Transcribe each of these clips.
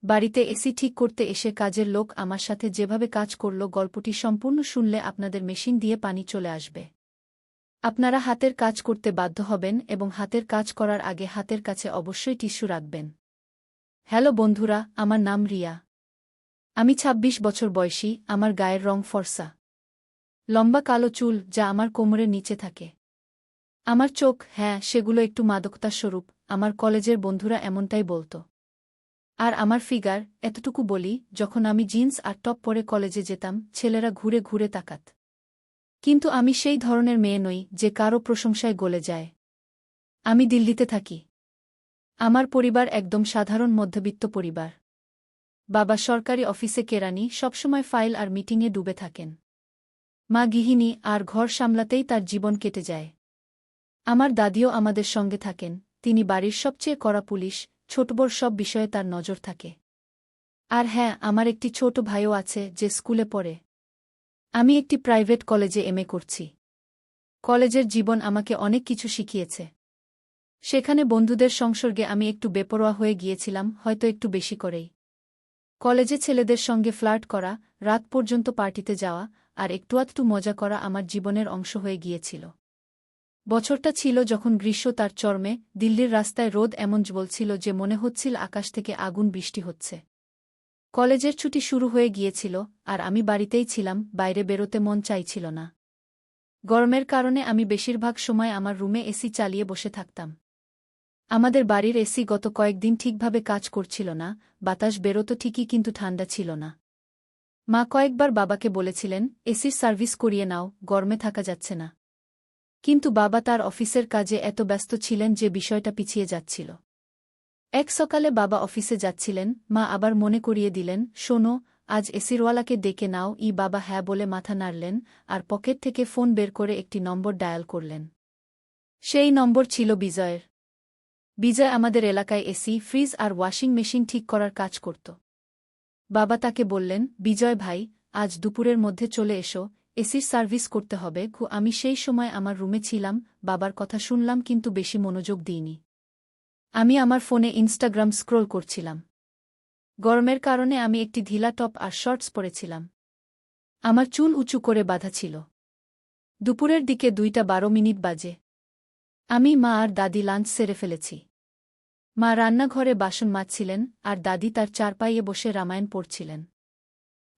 বাড়িতে এসি ঠিক করতে এসে কাজের লোক আমার সাথে যেভাবে কাজ করল গল্পটি সম্পূর্ণ শুনলে আপনাদের মেশিন দিয়ে পানি চলে আসবে। আপনারা হাতের কাজ করতে বাধ্য হবেন এবং হাতের কাজ করার আগে হাতের কাছে অবশ্যই টিস্যু রাখবেন। হ্যালো বন্ধুরা, আমার নাম রিয়া। আমি ২৬ বছর বয়সী, আমার গায়ের রং ফর্সা। লম্বা কালো চুল যা আমার কোমরের নিচে থাকে। আমার চোখ, হ্যাঁ, সেগুলো একটু মাদকতার স্বরূপ, আমার কলেজের বন্ধুরা এমনটাই বলত। আর আমার ফিগার, এতটুকু বলি, যখন আমি জিন্স আর টপ পরে কলেজে যেতাম ছেলেরা ঘুরে ঘুরে তাকাত। কিন্তু আমি সেই ধরনের মেয়ে নই যে কারও প্রশংসায় গলে যায়। আমি দিল্লিতে থাকি। আমার পরিবার একদম সাধারণ মধ্যবিত্ত পরিবার। বাবা সরকারি অফিসে কেরানি, সবসময় ফাইল আর মিটিংয়ে ডুবে থাকেন। মা গৃহিণী, আর ঘর সামলাতেই তার জীবন কেটে যায়। আমার দাদিও আমাদের সঙ্গে থাকেন, তিনি বাড়ির সবচেয়ে কড়া পুলিশ, ছোটবড় সব বিষয়ে তার নজর থাকে। আর হ্যাঁ, আমার একটি ছোট ভাইও আছে যে স্কুলে পড়ে। আমি একটি প্রাইভেট কলেজে এমএ করছি। কলেজের জীবন আমাকে অনেক কিছু শিখিয়েছে। সেখানে বন্ধুদের সংসর্গে আমি একটু বেপরোয়া হয়ে গিয়েছিলাম, হয়তো একটু বেশি করেই। কলেজে ছেলেদের সঙ্গে ফ্লার্ট করা, রাত পর্যন্ত পার্টিতে যাওয়া, আর একটু মজা করা আমার জীবনের অংশ হয়ে গিয়েছিল। বছরটা ছিল যখন গ্রীষ্ম তার চরমে, দিল্লির রাস্তায় রোদ এমন জ্বলছিল যে মনে হচ্ছিল আকাশ থেকে আগুন বৃষ্টি হচ্ছে। কলেজের ছুটি শুরু হয়ে গিয়েছিল, আর আমি বাড়িতেই ছিলাম, বাইরে বেরোতে মন চাইছিল না। গরমের কারণে আমি বেশিরভাগ সময় আমার রুমে এসি চালিয়ে বসে থাকতাম। আমাদের বাড়ির এসি গত কয়েকদিন ঠিকভাবে কাজ করছিল না, বাতাস বেরোতো ঠিকই কিন্তু ঠান্ডা ছিল না। মা কয়েকবার বাবাকে বলেছিলেন, এসির সার্ভিস করিয়ে নাও, গরমে থাকা যাচ্ছে না। কিন্তু বাবা তার অফিসের কাজে এত ব্যস্ত ছিলেন যে বিষয়টা পিছিয়ে যাচ্ছিল। এক সকালে বাবা অফিসে যাচ্ছিলেন, মা আবার মনে করিয়ে দিলেন, শোনো, আজ এসিরওয়ালাকে ডেকে নাও। বাবা হ্যাঁ বলে মাথা নাড়লেন, আর পকেট থেকে ফোন বের করে একটি নম্বর ডায়াল করলেন। সেই নম্বর ছিল বিজয়ের। বিজয় আমাদের এলাকায় এসি, ফ্রিজ আর ওয়াশিং মেশিন ঠিক করার কাজ করত। বাবা তাকে বললেন, বিজয় ভাই, আজ দুপুরের মধ্যে চলে এসো, এসির সার্ভিস করতে হবে। আমি সেই সময় আমার রুমে ছিলাম, বাবার কথা শুনলাম কিন্তু বেশি মনোযোগ দিইনি। আমি আমার ফোনে ইনস্টাগ্রাম স্ক্রোল করছিলাম। গরমের কারণে আমি একটি ঢিলা টপ আর শর্টস পরেছিলাম। আমার চুল উঁচু করে বাঁধা ছিল। দুপুরের দিকে 2:12 বাজে। আমি, মা আর দাদি লাঞ্চ সেরে ফেলেছি। মা রান্নাঘরে বাসন মাজছিলেন, আর দাদি তার চারপাইয়ে বসে রামায়ণ পড়ছিলেন।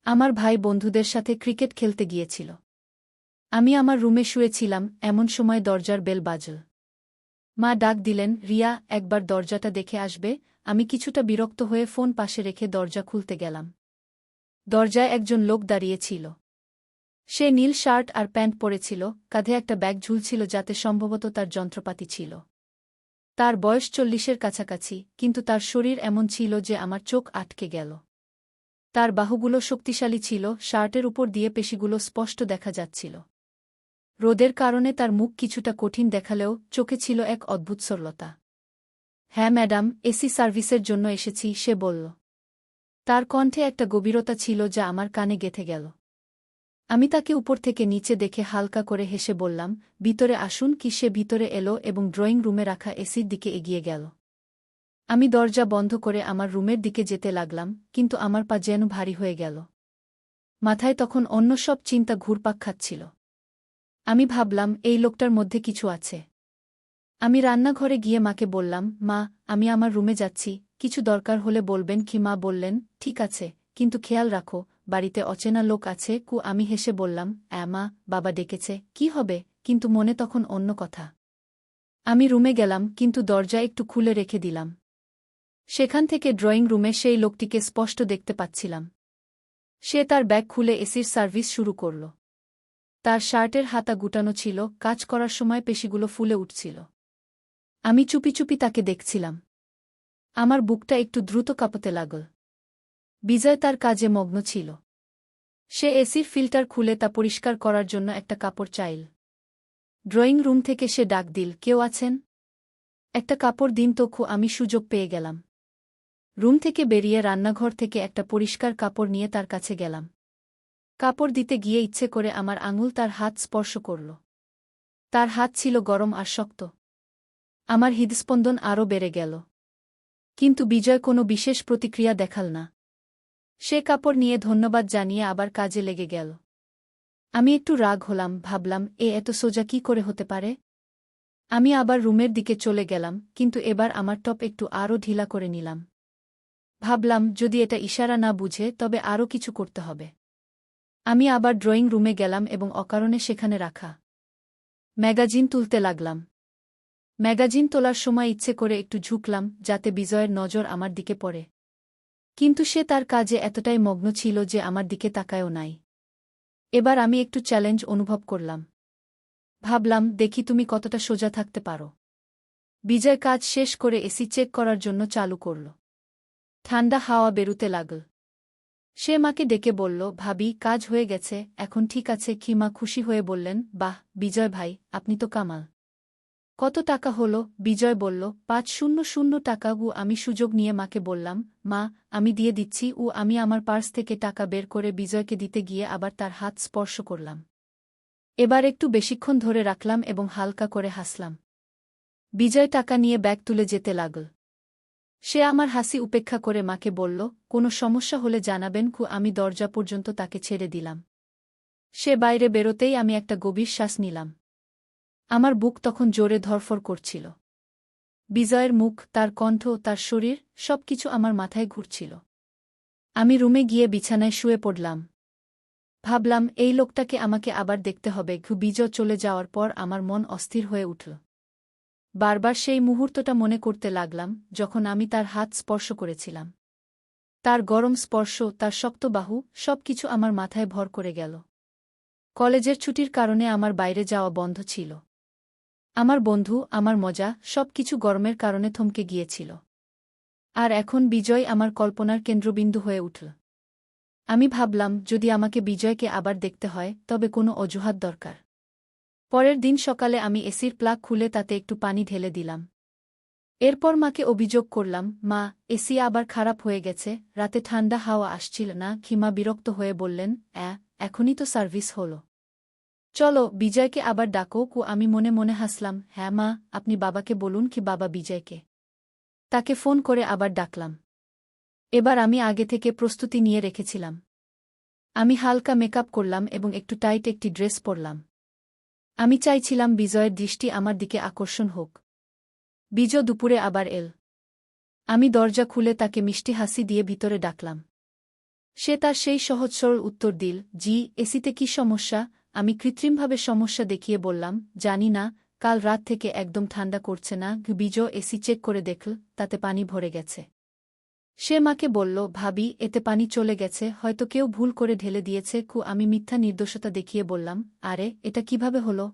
আমার ভাই বন্ধুদের সাথে ক্রিকেট খেলতে গিয়েছিল। আমি আমার রুমে শুয়েছিলাম, এমন সময় দরজার বেল বাজল। মা ডাক দিলেন, রিয়া, একবার দরজাটা দেখে আসবে। আমি কিছুটা বিরক্ত হয়ে ফোন পাশে রেখে দরজা খুলতে গেলাম। দরজায় একজন লোক দাঁড়িয়ে ছিল। সে নীল শার্ট আর প্যান্ট পরেছিল, কাঁধে একটা ব্যাগ ঝুলছিল যাতে সম্ভবত তার যন্ত্রপাতি ছিল। তার বয়স 40-এর কাছাকাছি, কিন্তু তার শরীর এমন ছিল যে আমার চোখ আটকে গেল। তার বাহুগুলো শক্তিশালী ছিল, শার্টের উপর দিয়ে পেশিগুলো স্পষ্ট দেখা যাচ্ছিল। রোদের কারণে তার মুখ কিছুটা কঠিন দেখালেও চোখে ছিল এক অদ্ভুত সরলতা। হ্যাঁ ম্যাডাম, এসি সার্ভিসের জন্য এসেছি, সে বলল। তার কণ্ঠে একটা গভীরতা ছিল যা আমার কানে গেঁথে গেল। আমি তাকে উপর থেকে নিচে দেখে হালকা করে হেসে বললাম, ভিতরে আসুন। সে ভিতরে এলো এবং ড্রয়িং রুমে রাখা এসির দিকে এগিয়ে গেল। আমি দরজা বন্ধ করে আমার রুমের দিকে যেতে লাগলাম, কিন্তু আমার পা যেন ভারী হয়ে গেল। মাথায় তখন অন্য সব চিন্তা ঘুরপাক খাচ্ছিল। আমি ভাবলাম, এই লোকটার মধ্যে কিছু আছে। আমি রান্নাঘরে গিয়ে মাকে বললাম, মা, আমি আমার রুমে যাচ্ছি, কিছু দরকার হলে বলবেন। মা বললেন, ঠিক আছে, কিন্তু খেয়াল রাখো, বাড়িতে অচেনা লোক আছে। আমি হেসে বললাম, মা, বাবা ডেকেছে, কি হবে? কিন্তু মনে তখন অন্য কথা। আমি রুমে গেলাম, কিন্তু দরজা একটু খুলে রেখে দিলাম। সেখান থেকে ড্রয়িং রুমে সেই লোকটিকে স্পষ্ট দেখতে পাচ্ছিলাম। সে তার ব্যাগ খুলে এসির সার্ভিস শুরু করল। তার শার্টের হাতা গুটানো ছিল, কাজ করার সময় পেশিগুলো ফুলে উঠছিল। আমি চুপি চুপি তাকে দেখছিলাম। আমার বুকটা একটু দ্রুত কাঁপতে লাগল। বিজয় তার কাজে মগ্ন ছিল। সে এসির ফিল্টার খুলে তা পরিষ্কার করার জন্য একটা কাপড় চাইল। ড্রয়িং রুম থেকে সে ডাক দিল, কেউ আছেন? একটা কাপড় দিন তো। আমি সুযোগ পেয়ে গেলাম। রুম থেকে বেরিয়ে রান্নাঘর থেকে একটা পরিষ্কার কাপড় নিয়ে তার কাছে গেলাম। কাপড় দিতে গিয়ে ইচ্ছে করে আমার আঙুল তার হাত স্পর্শ করল। তার হাত ছিল গরম আর শক্ত। আমার হৃদস্পন্দন আরও বেড়ে গেল। কিন্তু বিজয় কোনো বিশেষ প্রতিক্রিয়া দেখাল না। সে কাপড় নিয়ে ধন্যবাদ জানিয়ে আবার কাজে লেগে গেল। আমি একটু রাগ হলাম, ভাবলাম এত সোজা কি করে হতে পারে। আমি আবার রুমের দিকে চলে গেলাম, কিন্তু এবার আমার টপ একটু আরও ঢিলা করে নিলাম। ভাবলাম যদি এটা ইশারা না বুঝে তবে আরও কিছু করতে হবে। আমি আবার ড্রয়িং রুমে গেলাম এবং অকারণে সেখানে রাখা ম্যাগাজিন তুলতে লাগলাম। ম্যাগাজিন তোলার সময় ইচ্ছে করে একটু ঝুঁকলাম যাতে বিজয়ের নজর আমার দিকে পড়ে, কিন্তু সে তার কাজে এতটাই মগ্ন ছিল যে আমার দিকে তাকায়ও নাই। এবার আমি একটু চ্যালেঞ্জ অনুভব করলাম। ভাবলাম দেখি তুমি কতটা সোজা থাকতে পারো। বিজয় কাজ শেষ করে এসি চেক করার জন্য চালু করল। ঠান্ডা হাওয়া বেরুতে লাগল। সে মাকে ডেকে বলল, ভাবি কাজ হয়ে গেছে, এখন ঠিক আছে কি? মা খুশি হয়ে বললেন, বাহ বিজয় ভাই, আপনি তো কামাল। কত টাকা হলো? বিজয় বলল, ৫০০ টাকা। আমি সুযোগ নিয়ে মাকে বললাম, মা আমি দিয়ে দিচ্ছি। আমি আমার পার্স থেকে টাকা বের করে বিজয়কে দিতে গিয়ে আবার তার হাত স্পর্শ করলাম। এবার একটু বেশিক্ষণ ধরে রাখলাম এবং হালকা করে হাসলাম। বিজয় টাকা নিয়ে ব্যাগ তুলে যেতে লাগল। সে আমার হাসি উপেক্ষা করে মাকে বলল, কোনো সমস্যা হলে জানাবেন। আমি দরজা পর্যন্ত তাকে ছেড়ে দিলাম। সে বাইরে বেরোতেই আমি একটা গভীর শ্বাস নিলাম। আমার বুক তখন জোরে ধড়ফড় করছিল। বিজয়ের মুখ, তার কণ্ঠ, তার শরীর, সবকিছু আমার মাথায় ঘুরছিল। আমি রুমে গিয়ে বিছানায় শুয়ে পড়লাম। ভাবলাম এই লোকটাকে আমাকে আবার দেখতে হবে। বিজয় চলে যাওয়ার পর আমার মন অস্থির হয়ে উঠল। বারবার সেই মুহূর্তটা মনে করতে লাগলাম যখন আমি তার হাত স্পর্শ করেছিলাম। তার গরম স্পর্শ, তার শক্ত বাহু, সবকিছু আমার মাথায় ভর করে গেল। কলেজের ছুটির কারণে আমার বাইরে যাওয়া বন্ধ ছিল। আমার বন্ধু, আমার মজা, সবকিছু গরমের কারণে থমকে গিয়েছিল। আর এখন বিজয় আমার কল্পনার কেন্দ্রবিন্দু হয়ে উঠল। আমি ভাবলাম যদি আমাকে বিজয়কে আবার দেখতে হয় তবে কোনো অজুহাত দরকার। পরের দিন সকালে আমি এসির প্লাগ খুলে তাতে একটু পানি ঢেলে দিলাম। এরপর মাকে অভিযোগ করলাম, মা এসি আবার খারাপ হয়ে গেছে, রাতে ঠান্ডা হাওয়া আসছিল না। মা বিরক্ত হয়ে বললেন, এখনই তো সার্ভিস হলো, চলো বিজয়কে আবার ডাকো। আমি মনে মনে হাসলাম, হ্যাঁ মা, আপনি বাবাকে বলুন। বাবা বিজয়কে। তাকে ফোন করে আবার ডাকলাম। এবার আমি আগে থেকে প্রস্তুতি নিয়ে রেখেছিলাম। আমি হালকা মেকআপ করলাম এবং একটু টাইট একটি ড্রেস পরলাম। আমি চাইছিলাম বিজয়ের দৃষ্টি আমার দিকে আকর্ষণ হোক। বিজয় দুপুরে আবার এল। আমি দরজা খুলে তাকে মিষ্টি হাসি দিয়ে ভিতরে ডাকলাম। সে তার সেই সহজ সরল উত্তর দিল, জি। এসিতে কি সমস্যা? আমি কৃত্রিমভাবে সমস্যা দেখিয়ে বললাম, জানি না, কাল রাত থেকে একদম ঠান্ডা করছে না। বিজয় এসি চেক করে দেখল, তাতে পানি ভরে গেছে। সে মাকে বলল, ভাবি এতে পানি চলে গেছে, হয়তো কেউ ভুল করে ঢেলে দিয়েছে। আমি মিথ্যা নির্দোষতা দেখিয়ে বললাম, আরে এটা কিভাবে হলো?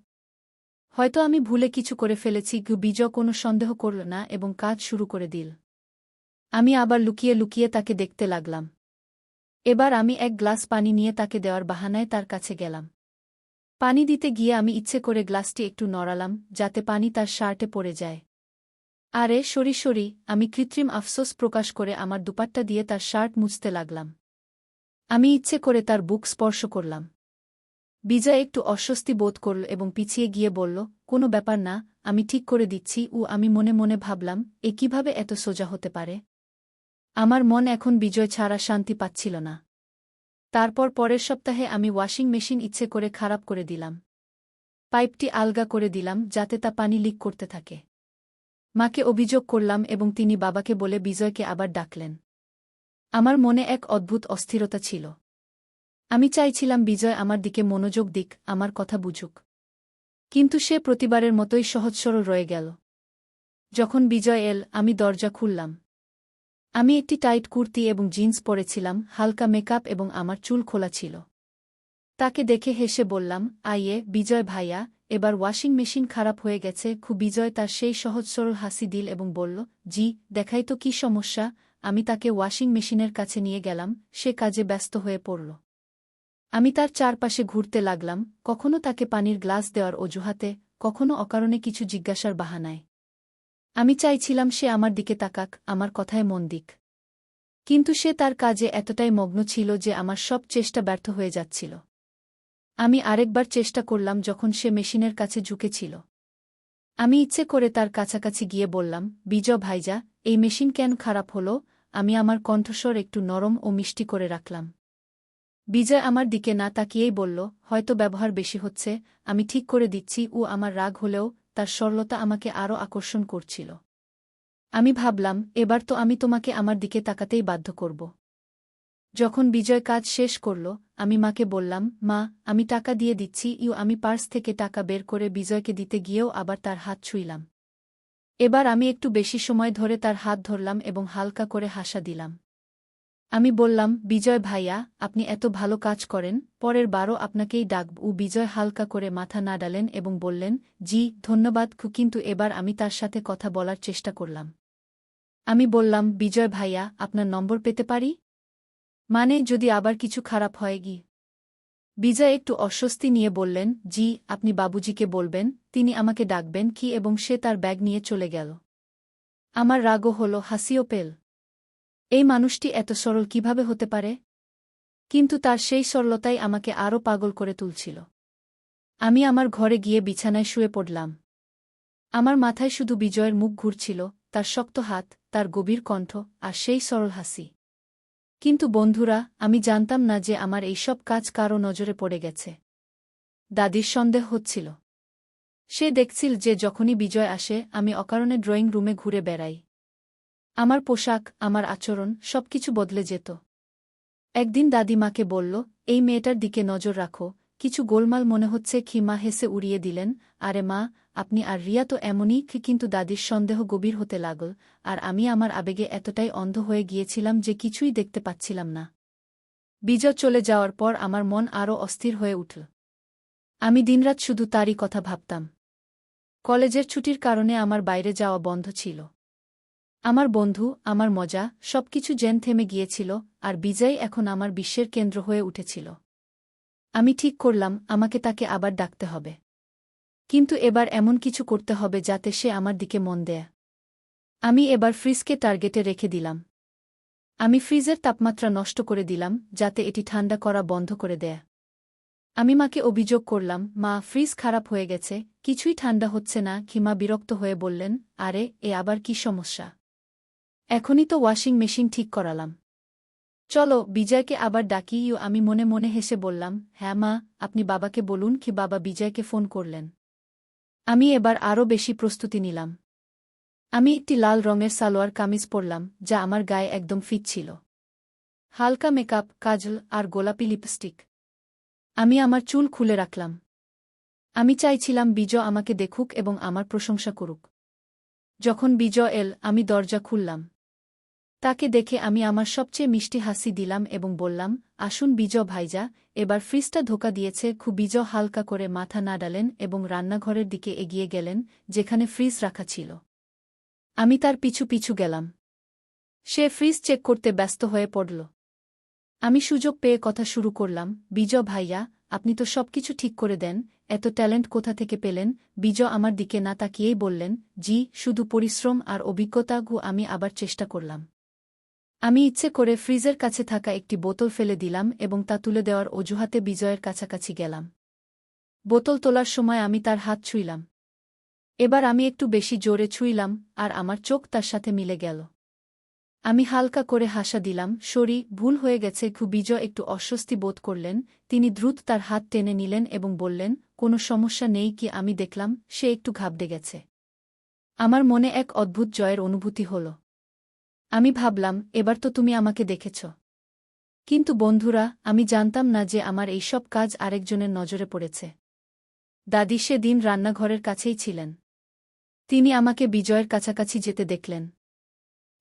হয়তো আমি ভুলে কিছু করে ফেলেছি। বিজয় কোনো সন্দেহ করল না এবং কাজ শুরু করে দিল। আমি আবার লুকিয়ে লুকিয়ে তাকে দেখতে লাগলাম। এবার আমি এক গ্লাস পানি নিয়ে তাকে দেওয়ার বাহানায় তার কাছে গেলাম। পানি দিতে গিয়ে আমি ইচ্ছে করে গ্লাসটি একটু নড়ালাম যাতে পানি তার শার্টে পড়ে যায়। আরে সরি সরি, আমি কৃত্রিম আফসোস প্রকাশ করে আমার দুপাট্টা দিয়ে তার শার্ট মুছতে লাগলাম। আমি ইচ্ছে করে তার বুক স্পর্শ করলাম। বিজয় একটু অস্বস্তি বোধ করল এবং পিছিয়ে গিয়ে বলল, কোনো ব্যাপার না, আমি ঠিক করে দিচ্ছি। আমি মনে মনে ভাবলাম, কিভাবে এত সোজা হতে পারে। আমার মন এখন বিজয় ছাড়া শান্তি পাচ্ছিল না। তারপর পরের সপ্তাহে আমি ওয়াশিং মেশিন ইচ্ছে করে খারাপ করে দিলাম। পাইপটি আলগা করে দিলাম যাতে তা পানি লিক করতে থাকে। মাকে অভিযোগ করলাম এবং তিনি বাবাকে বলে বিজয়কে আবার ডাকলেন। আমার মনে এক অদ্ভুত অস্থিরতা ছিল। আমি চাইছিলাম বিজয় আমার দিকে মনোযোগ দিক, আমার কথা বুঝুক। কিন্তু সে প্রতিবারের মতোই সহজ সরল রয়ে গেল। যখন বিজয় এল, আমি দরজা খুললাম। আমি একটি টাইট কুর্তি এবং জিন্স পরেছিলাম, হালকা মেকআপ এবং আমার চুল খোলা ছিল। তাকে দেখে হেসে বললাম, আইয়ে বিজয় ভাইয়া, এবার ওয়াশিং মেশিন খারাপ হয়ে গেছে। বিজয় তার সেই সহজ সরল হাসি দিল এবং বলল, জি দেখাই তো কি সমস্যা। আমি তাকে ওয়াশিং মেশিনের কাছে নিয়ে গেলাম। সে কাজে ব্যস্ত হয়ে পড়ল। আমি তার চারপাশে ঘুরতে লাগলাম, কখনো তাকে পানির গ্লাস দেওয়ার অজুহাতে, কখনো অকারণে কিছু জিজ্ঞাসার বাহানায়। আমি চাইছিলাম সে আমার দিকে তাকাক, আমার কথায় মন দিক। কিন্তু সে তার কাজে এতটাই মগ্ন ছিল যে আমার সব চেষ্টা ব্যর্থ হয়ে যাচ্ছিল। আমি আরেকবার চেষ্টা করলাম যখন সে মেশিনের কাছে ঝুঁকেছিল। আমি ইচ্ছে করে তার কাছাকাছি গিয়ে বললাম, বিজয় ভাইজা, এই মেশিন কেন খারাপ হলো? আমি আমার কণ্ঠস্বর একটু নরম ও মিষ্টি করে রাখলাম। বিজয় আমার দিকে না তাকিয়েই বলল, হয়তো ব্যবহার বেশি হচ্ছে, আমি ঠিক করে দিচ্ছি। ও আমার রাগ হলেও তার সরলতা আমাকে আরও আকর্ষণ করছিল। আমি ভাবলাম, এবার তো আমি তোমাকে আমার দিকে তাকাতেই বাধ্য করব। যখন বিজয় কাজ শেষ করল, আমি মাকে বললাম, মা, আমি টাকা দিয়ে দিচ্ছি। আমি পার্স থেকে টাকা বের করে বিজয়কে দিতে গিয়েও আবার তার হাত ছুঁইলাম। এবার আমি একটু বেশি সময় ধরে তার হাত ধরলাম এবং হালকা করে হাসা দিলাম। আমি বললাম, বিজয় ভাইয়া, আপনি এত ভালো কাজ করেন, পরের বারও আপনাকেই ডাকব। বিজয় হালকা করে মাথা নাড়ালেন এবং বললেন, জি, ধন্যবাদ। কিন্তু এবার আমি তার সাথে কথা বলার চেষ্টা করলাম। আমি বললাম, বিজয় ভাইয়া, আপনার নম্বর পেতে পারি? মানে, যদি আবার কিছু খারাপ হয় গি। বিজয় একটু অস্বস্তি নিয়ে বললেন, জি, আপনি বাবুজিকে বলবেন, তিনি আমাকে ডাকবেন কি। এবং সে তার ব্যাগ নিয়ে চলে গেল। আমার রাগও হল, হাসিও পেল। এই মানুষটি এত সরল কিভাবে হতে পারে? কিন্তু তার সেই সরলতাই আমাকে আরও পাগল করে তুলছিল। আমি আমার ঘরে গিয়ে বিছানায় শুয়ে পড়লাম। আমার মাথায় শুধু বিজয়ের মুখ ঘুরছিল, তার শক্ত হাত, তার গভীর কণ্ঠ, আর সেই সরল হাসি। কিন্তু বন্ধুরা, আমি জানতাম না যে আমার এইসব কাজ কারও নজরে পড়ে গেছে। দাদির সন্দেহ হচ্ছিল। সে দেখছিল যে যখনই বিজয় আসে আমি অকারণে ড্রয়িং রুমে ঘুরে বেড়াই। আমার পোশাক, আমার আচরণ, সবকিছু বদলে যেত। একদিন দাদি মাকে বলল, এই মেয়েটার দিকে নজর রাখো, কিছু গোলমাল মনে হচ্ছে। মা হেসে উড়িয়ে দিলেন, আরে মা, আপনি আর রিয়া তো এমনই। কিন্তু দাদির সন্দেহ গভীর হতে লাগল, আর আমি আমার আবেগে এতটাই অন্ধ হয়ে গিয়েছিলাম যে কিছুই দেখতে পাচ্ছিলাম না। বিজয় চলে যাওয়ার পর আমার মন আরও অস্থির হয়ে উঠল। আমি দিনরাত শুধু তারই কথা ভাবতাম। কলেজের ছুটির কারণে আমার বাইরে যাওয়া বন্ধ ছিল। আমার বন্ধু, আমার মজা, সবকিছু যেন থেমে গিয়েছিল, আর বিজয় এখন আমার বিশ্বের কেন্দ্র হয়ে উঠেছিল। আমি ঠিক করলাম, আমাকে তাকে আবার ডাকতে হবে। কিন্তু এবার এমন কিছু করতে হবে যাতে সে আমার দিকে মন দেয়। আমি এবার ফ্রিজকে টার্গেটে রেখে দিলাম। আমি ফ্রিজের তাপমাত্রা নষ্ট করে দিলাম, যাতে এটি ঠান্ডা করা বন্ধ করে দেয়। আমি মাকে অভিযোগ করলাম, মা, ফ্রিজ খারাপ হয়ে গেছে, কিছুই ঠান্ডা হচ্ছে না। মা বিরক্ত হয়ে বললেন, আরে, এ আবার কি সমস্যা? এখনই তো ওয়াশিং মেশিন ঠিক করালাম। চলো, বিজয়কে আবার ডাকি। আমি মনে মনে হেসে বললাম, হ্যাঁ মা, আপনি বাবাকে বলুন। বাবা বিজয়কে ফোন করলেন। আমি এবার আরও বেশি প্রস্তুতি নিলাম। আমি একটি লাল রঙের সালোয়ার কামিজ পরলাম, যা আমার গায়ে একদম ফিট ছিল। হালকা মেকআপ, কাজল আর গোলাপি লিপস্টিক। আমি আমার চুল খুলে রাখলাম। আমি চাইছিলাম বিজয় আমাকে দেখুক এবং আমার প্রশংসা করুক। যখন বিজয় এল, আমি দরজা খুললাম। তাকে দেখে আমি আমার সবচেয়ে মিষ্টি হাসি দিলাম এবং বললাম, আসুন বিজয় ভাইজা, এবার ফ্রিজটা ধোকা দিয়েছে। বিজয় হালকা করে মাথা নাড়ালেন এবং রান্নাঘরের দিকে এগিয়ে গেলেন, যেখানে ফ্রিজ রাখা ছিল। আমি তার পিছু পিছু গেলাম। সে ফ্রিজ চেক করতে ব্যস্ত হয়ে পড়ল। আমি সুযোগ পেয়ে কথা শুরু করলাম, বিজয় ভাইয়া, আপনি তো সবকিছু ঠিক করে দেন, এত ট্যালেন্ট কোথা থেকে পেলেন? বিজয় আমার দিকে না তাকিয়েই বললেন, জি, শুধু পরিশ্রম আর অভিজ্ঞতা। আমি আবার চেষ্টা করলাম। আমি ইচ্ছে করে ফ্রিজের কাছে থাকা একটি বোতল ফেলে দিলাম এবং তা তুলে দেওয়ার অজুহাতে বিজয়ের কাছাকাছি গেলাম। বোতল তোলার সময় আমি তার হাত ছুঁইলাম। এবার আমি একটু বেশি জোরে ছুঁইলাম, আর আমার চোখ তার সাথে মিলে গেল। আমি হালকা করে হাসা দিলাম, সরি, ভুল হয়ে গেছে। বিজয় একটু অস্বস্তি বোধ করলেন। তিনি দ্রুত তার হাত টেনে নিলেন এবং বললেন, কোনো সমস্যা নেই কি? আমি দেখলাম সে একটু ঘাবড়ে গেছে। আমার মনে এক অদ্ভুত জয়ের অনুভূতি হল। আমি ভাবলাম, এবার তো তুমি আমাকে দেখেছ। কিন্তু বন্ধুরা, আমি জানতাম না যে আমার এইসব কাজ আরেকজনের নজরে পড়েছে। দাদি সেদিন রান্নাঘরের কাছেই ছিলেন। তিনি আমাকে বিজয়ের কাছাকাছি যেতে দেখলেন।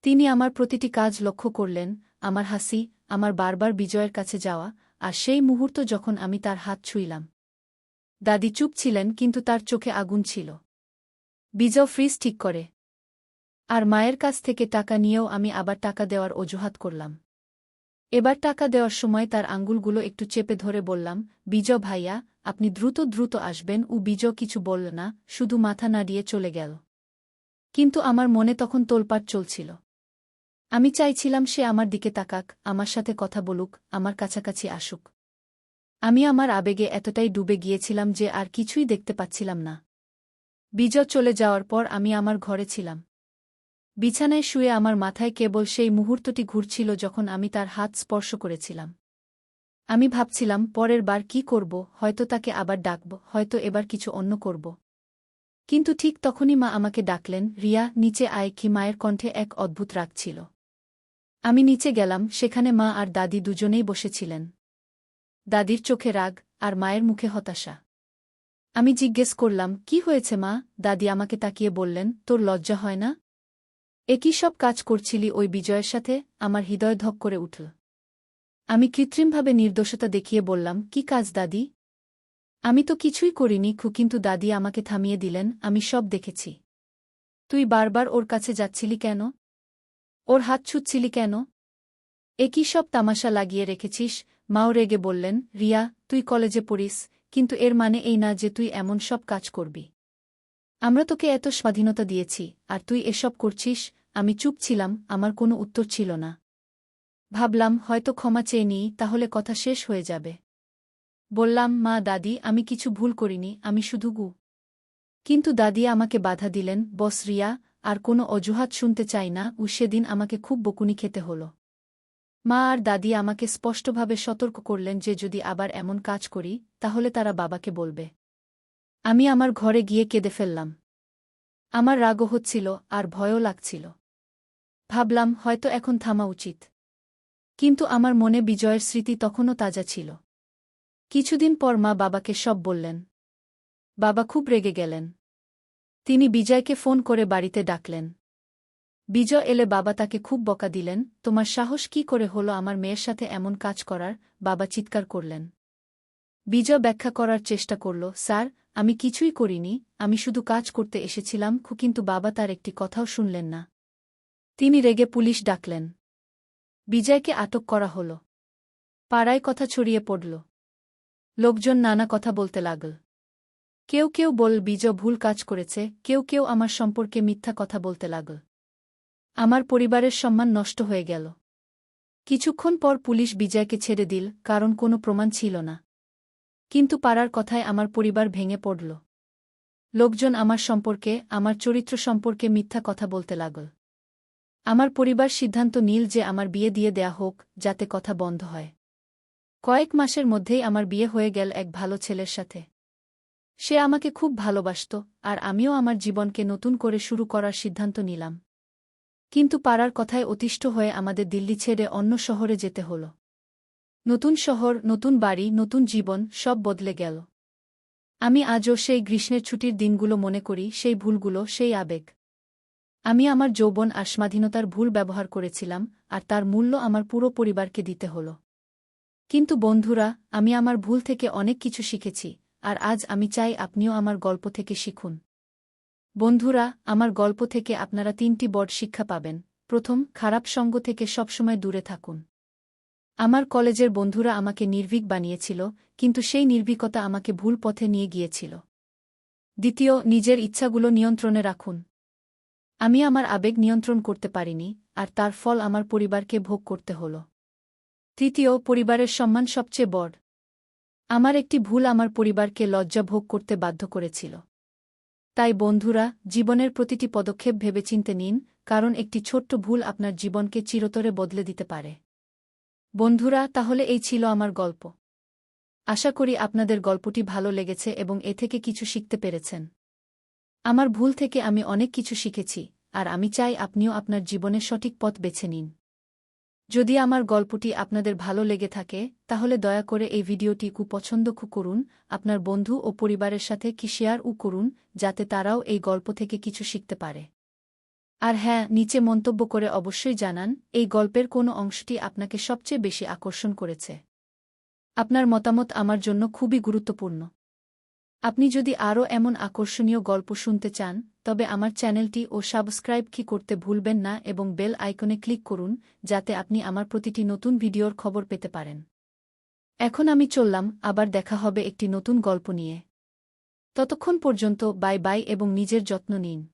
তিনি আমার প্রতিটি কাজ লক্ষ্য করলেন, আমার হাসি, আমার বারবার বিজয়ের কাছে যাওয়া, আর সেই মুহূর্ত যখন আমি তার হাত ছুঁইলাম। দাদি চুপ ছিলেন, কিন্তু তার চোখে আগুন ছিল। বিজয় ফ্রিজ ঠিক করে আর মায়ের কাছ থেকে টাকা নিয়েও আমি আবার টাকা দেওয়ার অজুহাত করলাম। এবার টাকা দেওয়ার সময় তার আঙ্গুলগুলো একটু চেপে ধরে বললাম, বিজয় ভাইয়া, আপনি দ্রুত দ্রুত আসবেন। বিজয় কিছু বলল না, শুধু মাথা নাড়িয়ে চলে গেল। কিন্তু আমার মনে তখন তোলপাড় চলছিল। আমি চাইছিলাম সে আমার দিকে তাকাক, আমার সাথে কথা বলুক, আমার কাছাকাছি আসুক। আমি আমার আবেগে এতটাই ডুবে গিয়েছিলাম যে আর কিছুই দেখতে পাচ্ছিলাম না। বিজয় চলে যাওয়ার পর আমি আমার ঘরে ছিলাম। বিছানায় শুয়ে আমার মাথায় কেবল সেই মুহূর্তটি ঘুরছিল যখন আমি তার হাত স্পর্শ করেছিলাম। আমি ভাবছিলাম পরের বার কি করব, হয়তো তাকে আবার ডাকব, হয়তো এবার কিছু অন্য করব। কিন্তু ঠিক তখনই মা আমাকে ডাকলেন, রিয়া, নিচে আয়। কি মায়ের কণ্ঠে এক অদ্ভুত রাগ ছিল। আমি নিচে গেলাম, সেখানে মা আর দাদি দুজনেই বসেছিলেন। দাদির চোখে রাগ, আর মায়ের মুখে হতাশা। আমি জিজ্ঞেস করলাম, কি হয়েছে মা? দাদি আমাকে তাকিয়ে বললেন, তোর লজ্জা হয় না? একই সব কাজ করছিলি ওই বিজয়ের সাথে? আমার হৃদয় ধক করে উঠল। আমি কৃত্রিমভাবে নির্দোষতা দেখিয়ে বললাম, কি কাজ দাদি? আমি তো কিছুই করিনি। কিন্তু দাদি আমাকে থামিয়ে দিলেন, আমি সব দেখেছি। তুই বারবার ওর কাছে যাচ্ছিলি কেন? ওর হাত ছুঁচ্ছিলি কেন? একই সব তামাশা লাগিয়ে রেখেছিস। মাও রেগে বললেন, রিয়া, তুই কলেজে পড়িস, কিন্তু এর মানে এই না যে তুই এমন সব কাজ করবি। আমরা তোকে এত স্বাধীনতা দিয়েছি, আর তুই এসব করছিস। আমি চুপ ছিলাম, আমার কোনো উত্তর ছিল না। ভাবলাম হয়তো ক্ষমা চেয়ে নিই, তাহলে কথা শেষ হয়ে যাবে। বললাম, মা, দাদি, আমি কিছু ভুল করিনি, আমি শুধু কিন্তু দাদি আমাকে বাধা দিলেন, বস রিয়া, আর কোনো অজুহাত শুনতে চাই না। সেদিন আমাকে খুব বকুনি খেতে হল। মা আর দাদি আমাকে স্পষ্টভাবে সতর্ক করলেন যে যদি আবার এমন কাজ করি, তাহলে তারা বাবাকে বলবে। আমি আমার ঘরে গিয়ে কেঁদে ফেললাম। আমার রাগও হচ্ছিল, আর ভয়ও লাগছিল। ভাবলাম হয়তো এখন থামা উচিত। কিন্তু আমার মনে বিজয়ের স্মৃতি তখনও তাজা ছিল। কিছুদিন পর মা বাবাকে সব বললেন। বাবা খুব রেগে গেলেন। তিনি বিজয়কে ফোন করে বাড়িতে ডাকলেন। বিজয় এলে বাবা তাকে খুব বকা দিলেন, তোমার সাহস কি করে হলো আমার মেয়ের সাথে এমন কাজ করার? বাবা চিৎকার করলেন। বিজয় ব্যাখ্যা করার চেষ্টা করল, স্যার, আমি কিছুই করিনি, আমি শুধু কাজ করতে এসেছিলাম। কিন্তু বাবা তার একটি কথাও শুনলেন না। তিনি রেগে পুলিশ ডাকলেন। বিজয়কে আটক করা হল। পাড়ায় কথা ছড়িয়ে পড়ল। লোকজন নানা কথা বলতে লাগল। কেউ কেউ বল বিজয় ভুল কাজ করেছে, কেউ কেউ আমার সম্পর্কে মিথ্যা কথা বলতে লাগল। আমার পরিবারের সম্মান নষ্ট হয়ে গেল। কিছুক্ষণ পর পুলিশ বিজয়কে ছেড়ে দিল, কারণ কোনো প্রমাণ ছিল না। কিন্তু পাড়ার কথায় আমার পরিবার ভেঙে পড়ল। লোকজন আমার সম্পর্কে, আমার চরিত্র সম্পর্কে মিথ্যা কথা বলতে লাগল। আমার পরিবার সিদ্ধান্ত নিল যে আমার বিয়ে দিয়ে দেয়া হোক, যাতে কথা বন্ধ হয়। কয়েক মাসের মধ্যেই আমার বিয়ে হয়ে গেল এক ভালো ছেলের সাথে। সে আমাকে খুব ভালোবাসত, আর আমিও আমার জীবনকে নতুন করে শুরু করার সিদ্ধান্ত নিলাম। কিন্তু পাড়ার কথায় অতিষ্ঠ হয়ে আমাদের দিল্লি ছেড়ে অন্য শহরে যেতে হল। নতুন শহর, নতুন বাড়ি, নতুন জীবন, সব বদলে গেল। আমি আজও সেই গ্রীষ্মের ছুটির দিনগুলো মনে করি, সেই ভুলগুলো, সেই আবেগ। আমি আমার যৌবন আর স্বাধীনতার ভুল ব্যবহার করেছিলাম, আর তার মূল্য আমার পুরো পরিবারকে দিতে হল। কিন্তু বন্ধুরা, আমি আমার ভুল থেকে অনেক কিছু শিখেছি, আর আজ আমি চাই আপনিও আমার গল্প থেকে শিখুন। বন্ধুরা, আমার গল্প থেকে আপনারা 3টি বড় শিক্ষা পাবেন। প্রথম, খারাপ সঙ্গ থেকে সবসময় দূরে থাকুন। আমার কলেজের বন্ধুরা আমাকে নির্ভীক বানিয়েছিল, কিন্তু সেই নির্ভীকতা আমাকে ভুল পথে নিয়ে গিয়েছিল। দ্বিতীয়, নিজের ইচ্ছাগুলো নিয়ন্ত্রণে রাখুন। আমি আমার আবেগ নিয়ন্ত্রণ করতে পারিনি, আর তার ফল আমার পরিবারকে ভোগ করতে হল। তৃতীয়, পরিবারের সম্মান সবচেয়ে বড়। আমার একটি ভুল আমার পরিবারকে লজ্জা ভোগ করতে বাধ্য করেছিল। তাই বন্ধুরা, জীবনের প্রতিটি পদক্ষেপ ভেবেচিন্তে নিন, কারণ একটি ছোট্ট ভুল আপনার জীবনকে চিরতরে বদলে দিতে পারে। বন্ধুরা, তাহলে এই ছিল আমার গল্প। আশা করি আপনাদের গল্পটি ভালো লেগেছে এবং এ থেকে কিছু শিখতে পেরেছেন। আমার ভুল থেকে আমি অনেক কিছু শিখেছি, আর আমি চাই আপনিও আপনার জীবনের সঠিক পথ বেছে নিন। যদি আমার গল্পটি আপনাদের ভালো লেগে থাকে, তাহলে দয়া করে এই ভিডিওটি পছন্দ করুন, আপনার বন্ধু ও পরিবারের সাথে শেয়ার করুন, যাতে তারাও এই গল্প থেকে কিছু শিখতে পারে। আর হ্যাঁ, নিচে মন্তব্য করে অবশ্যই জানান এই গল্পের কোন অংশটি আপনাকে সবচেয়ে বেশি আকর্ষণ করেছে। আপনার মতামত আমার জন্য খুবই গুরুত্বপূর্ণ। আপনি যদি আরও এমন আকর্ষণীয় গল্প শুনতে চান, তবে আমার চ্যানেলটি সাবস্ক্রাইব করতে ভুলবেন না এবং বেল আইকনে ক্লিক করুন, যাতে আপনি আমার প্রতিটি নতুন ভিডিওর খবর পেতে পারেন। এখন আমি চললাম, আবার দেখা হবে একটি নতুন গল্প নিয়ে। ততক্ষণ পর্যন্ত বাই বাই এবং নিজের যত্ন নিন।